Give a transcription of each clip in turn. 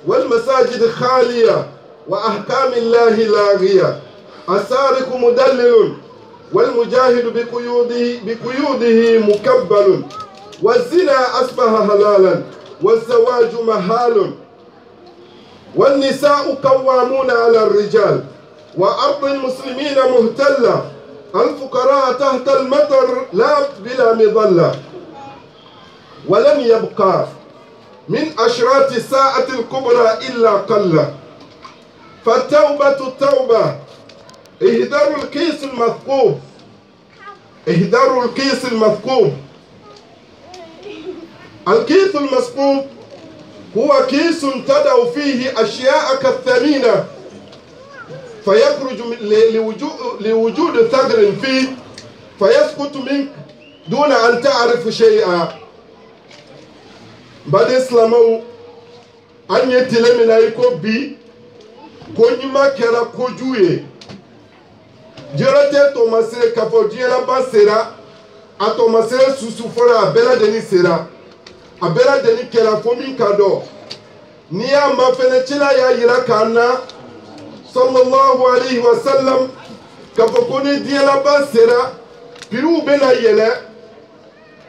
والمساجد خالية وأحكام الله لاغية. السارق مدلل والمجاهد بقيوده مكبل. والزنا أصبح حلالا والزواج محال. والنساء قوامون على الرجال وأرض المسلمين مهتلة. الفقراء تحت المطر لا بلا مظلة. ولم يبقى من أشراط الساعة الكبرى إلا قلة. فالتوبة التوبة. اهدروا الكيس المثقوب. اهدروا الكيس المثقوب. الكيس المثقوب هو كيس تدع فيه أشياءك الثمينة فيخرج لوجود ثغر فيه فيسقط منك دون أن تعرف شيئا. بعد إسلامه أن يتلمن أيكو بي كونيما كرا كوجوي جرate to masere kafo diela basera ato masere susufora abela deni sera abela deni kera fomi kado niya mafene chila ya yira kana sallallahu alayhi wa sallam kafo koni diela basera piru bena yele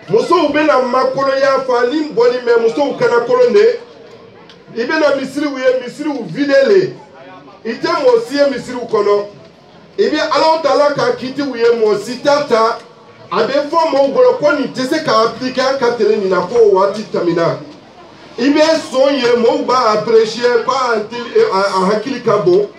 muso bena makolo ya fali mboni me muso kana kolonde ibena misiri wiye misiri uvidele ite mosie misiri ukono ibi Allah Ta'ala ka kiti wiye mosi tata abe fo mo golo ko ni tese ka appliquer ka tele ni na ko wati tamina ibi sonye mo ba apprécier kwa a hakili ka bo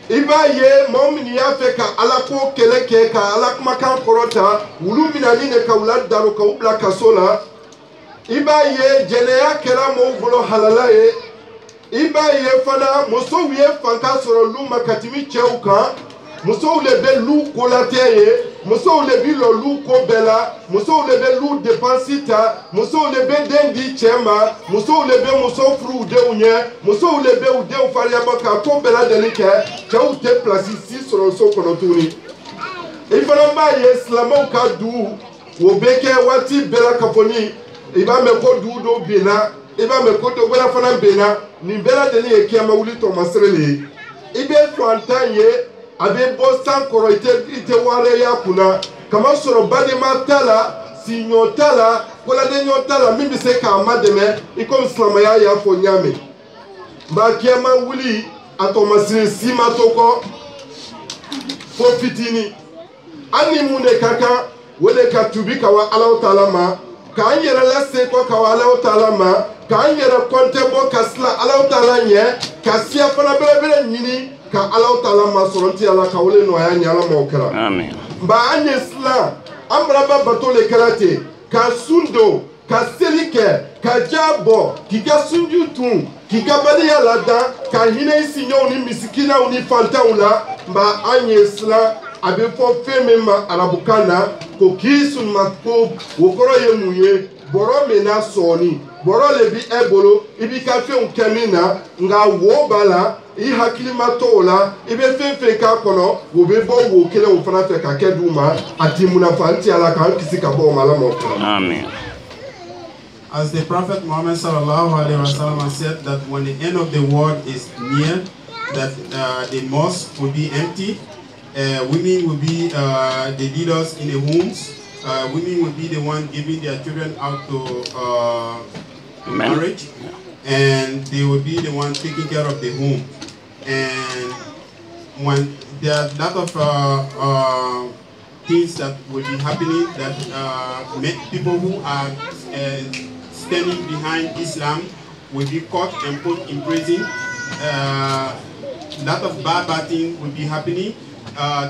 iba ye mo mini ya fe ka ala ko keleke ka ala kuma kan korota wulu minani ne ka wula daro ka ubla kasola iba ye jene ya kera mo golo halala ye iba ye fana muso wiye fanka soro luma katimi cheuka muso le be lu kolateye muso le bi lo lu ko bela muso le be lu depensita muso le be dendi chema muso le be muso fru de unye muso le be u de faria baka ko bela delike chau te place ici soro so konotuni ifana ba ye islamo ka du wo beke wati bela kaponi iba me ko du do bena iba me ko to bela fana bena ni bela deni e kiama wuli to masrele ibe to antanye abe bosan koro ite ware ya kuna kama soro bade matala si nyotala kola de nyotala mimi se ka amademe iko islama ya fo nyame ba kiama wuli atomasire sima toko fo fitini ani mune kaka wele ka tubi ka wa Allah Ta'ala ma ka anyere la se ko ka wa Allah Ta'ala ma ka anyere konte bo kasla Allah Ta'ala nye ka sia fana bele nyini ka Allah Ta'ala masoronti ala ka wole no ya nyala mo kra amen ba anye islam amraba batole karate ka sundo ka selike ka jabo kika sunju tun kika bade ya lada ka hina isinyo ni misikina uni fanta ula ba anye islam abe fo feme ma arabukana ko kisun makko wokoro ye muye boro mena soni boro le bi ebolo ibi ka fe unkemina nga wo bala I hakili matola ibe fefe ka kono wo be bo wo kele wo fana fe ka keduma ati munafanti ala ka kisi ka bo mala mo amen. As the Prophet Muhammad sallallahu alaihi wasallam said that when the end of the world is near, that the mosque will be empty, women will be the leaders in the homes, women will be the one giving their children out to marriage, and they will be the one taking care of the home. And when there are a lot of things that will be happening, that people who are standing behind Islam will be caught and put in prison. A lot of bad things will be happening.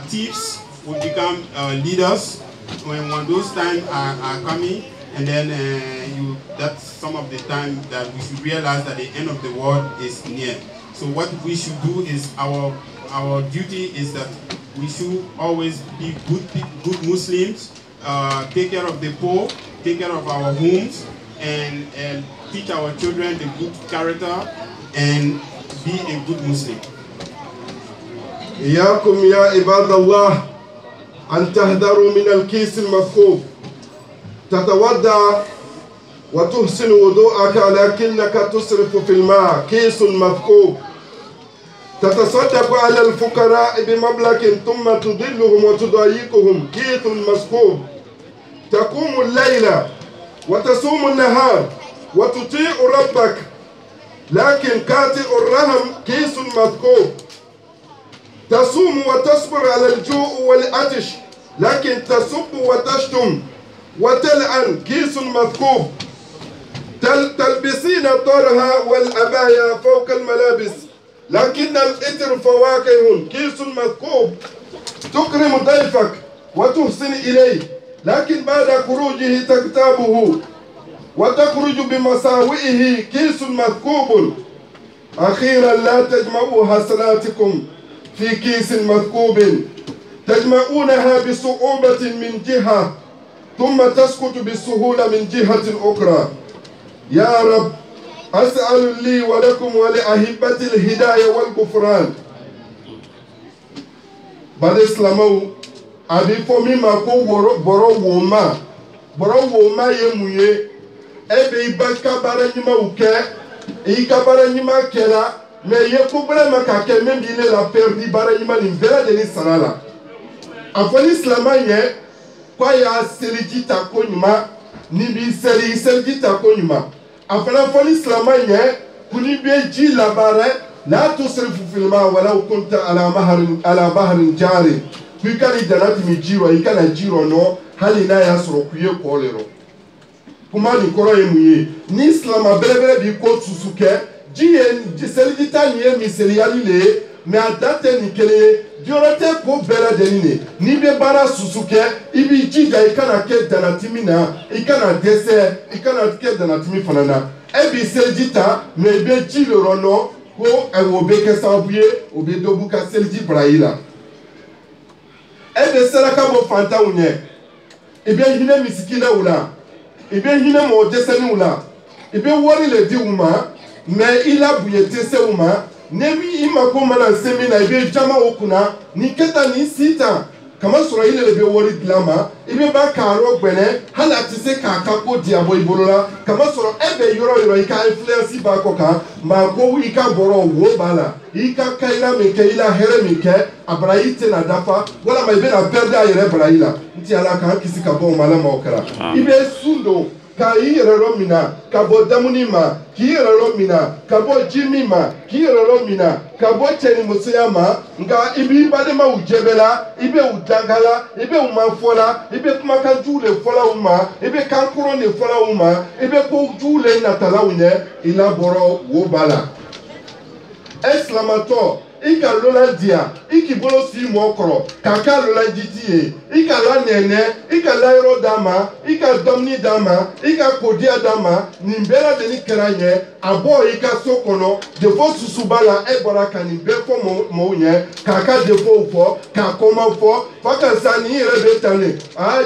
Thieves will become leaders when those times are coming. And then that's some of the time that we should realize that the end of the world is near. So what we should do is our duty is that we should always be good Muslims, take care of the poor, take care of our homes, and teach our children the good character and be a good Muslim. إياكم يا عباد الله أن تهذروا من الكيس المفقود. تتودع وتحسن وضوءك لكنك تسرف في الماء كيس مثقوب تتصدق على الفقراء بمبلغ ثم تضلهم وتضايقهم كيس مثقوب تقوم الليل وتصوم النهار وتطيع ربك لكن كاتئ الرحم كيس مثقوب تصوم وتصبر على الجوع والعطش لكن تسب وتشتم وتلعن كيس مثقوب تلبسين الطرح والأبايا فوق الملابس لكن الإثر فواكه كيس مثقوب تكرم ضيفك وتحسن إليه لكن بعد خروجه تغتابه وتخرج بمساوئه كيس مثقوب أخيرا لا تجمعوا حسناتكم في كيس مثقوب تجمعونها بصعوبة من جهة ثم تسقط بسهولة من جهة أخرى يا رب أسأل لي ولكم ولأحبة الهداية والغفران بعد إسلامه أبي فمي ما كو برو وما يمويه ebe iba kabara nyima uke e kabara nyima kera me ye kubra makake membile la perdi bara nyima ni vera de ni sanala afani islama ye kwa ya serijita konyuma ni bi serijita konyuma afani islama ye kuni be ji la bare la tusrifu fil ma wala kunta ala bahrin jari kwikali janati mi jiro ikana jiro no hali na ya soro kuye kolero kuma ni koro emuye ni islam abelebele bi ko susuke jiye selita ni emiseli yalile me adate ni kele diorate ko bela denine ni be bara susuke ibi jiga ikana ke danatimina ikana dese ikana ke danatimi fanana ebi selita me be jilo rono ko ewobe ke sabuye obe dobu ka selji braila ebe seraka bo fanta unye ibe hine misikina ula ibe hine mo jeseni ula ibe wori le di uma me ila buyete se uma nemi imako mana semina ibe jama okuna ni keta ni sita kama sura ile le be wori glama ibe ba karo gbene hala ti se kaka ko diabo ibolola kama sura ebe yoro ika influence ba ko ka ma ko ika boro wo bala ika kaila me ke ila here me ke abraite na dafa wala ma ibe na perde ayere braila nti ala ka kisi ka bon mala ma okara ibe sundo ka yere mina ka bo damunima ki yere mina ka bo jimima ki yere mina ka bo cheni musiyama nga ibi bade ma ujebela ibe udangala ibe umafola ibe kuma ka jule fola uma ibe kankuro ne fola uma ibe ko jule na talawune ila boro wo bala Esklamator, ika lola dia, iki bolo si mokro, kaka lola jitie, ika la nene, ika la ero dama, ika domni dama, ika kodia dama, nimbera deni keranye, abo ika sokono, defo susubala ebora kanibefo mounye, kaka defo ufo, kakoma ufo, faka sani rebetane,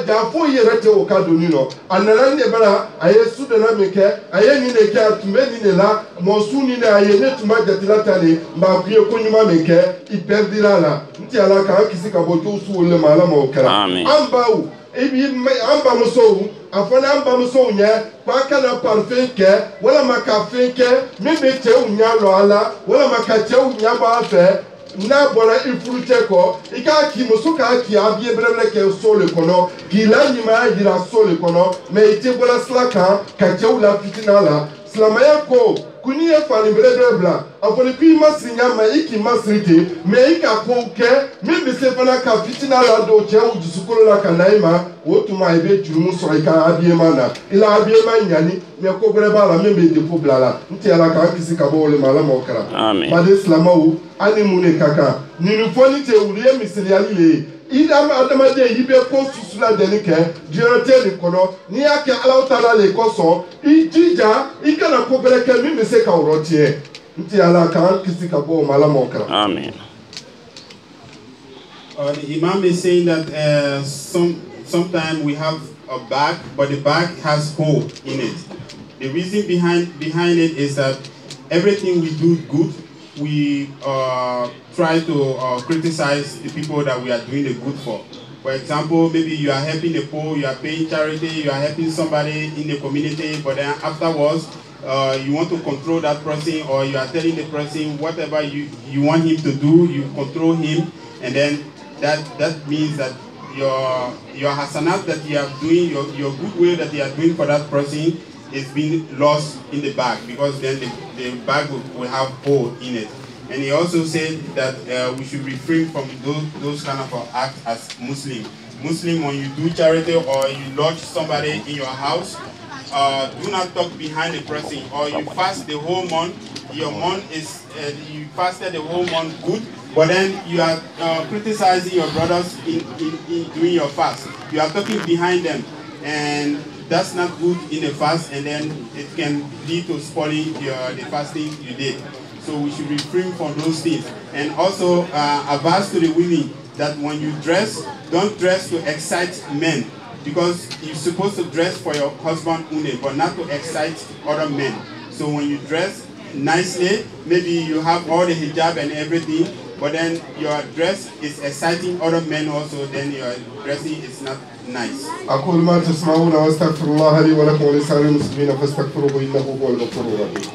jafo yerete okadonino, analande bala, aye sudena meke, aye nineke atume ninela, monsu nine aye netuma jatilatane, mbakuye konyuma meke, iperdira la, nti alaka kisi kaboto usuule malama okera. Ambau, ebi amba musou, afana amba musou nye, paka na parfum ke, wala makafe ke, mebe te unya lo ala, wala makache unya ba afe, na bona ifurute ko, ika ki musuka ki abie breble ke sole kono, ki la nyima yira sole kono, me ite bola slaka, kache ula fitina la, slamaya ko, kuni ye fani brebla, afoni kui masinya ma iki masrite, me ika kouke, me bise fana ka fitina la doche u jisukolo la kanaima, wotuma ebe jurumu soika abie mana, ila abie nyani, me ko breba la me depo blala, nti ala ka kisi kabo ole malama okara. Amen. Bade slama u, ani mune kaka, ninufoni te ulie misili alile, idama adamade yibe ko susula denike jirate ni kono ni yake ala utala le koso ijija ikana ko bereke mi me se ka urotie nti ala kan kisi ka bo malama okara. Amen. The Imam is saying that sometimes we have a bag, but the bag has hole in it. The reason behind it is that everything we do good, we try to criticize the people that we are doing the good for. For example, maybe you are helping the poor, you are paying charity, you are helping somebody in the community, but then afterwards, you want to control that person, or you are telling the person whatever you want him to do, you control him, and then that means that your hasanat that you are doing, your goodwill that you are doing for that person is being lost in the bag, because then the bag will have hole in it. And he also said that we should refrain from those kind of acts as Muslim. Muslim, when you do charity or you lodge somebody in your house, do not talk behind the person, or you fast the whole month. Your month is, you fasted the whole month good, but then you are criticizing your brothers in doing your fast. You are talking behind them, and that's not good in the fast, and then it can lead to spoiling the fasting you did. So we should refrain from those things. And also advise to the women that when you dress, don't dress to excite men, because you're supposed to dress for your husband only, but not to excite other men. So when you dress nicely, maybe you have all the hijab and everything, but then your dress is exciting other men also, then your dressing is not nice. أقول ما تسمعون وأستغفر الله لي ولكم ولسائر المسلمين فاستغفروه إنه هو الغفور الرحيم.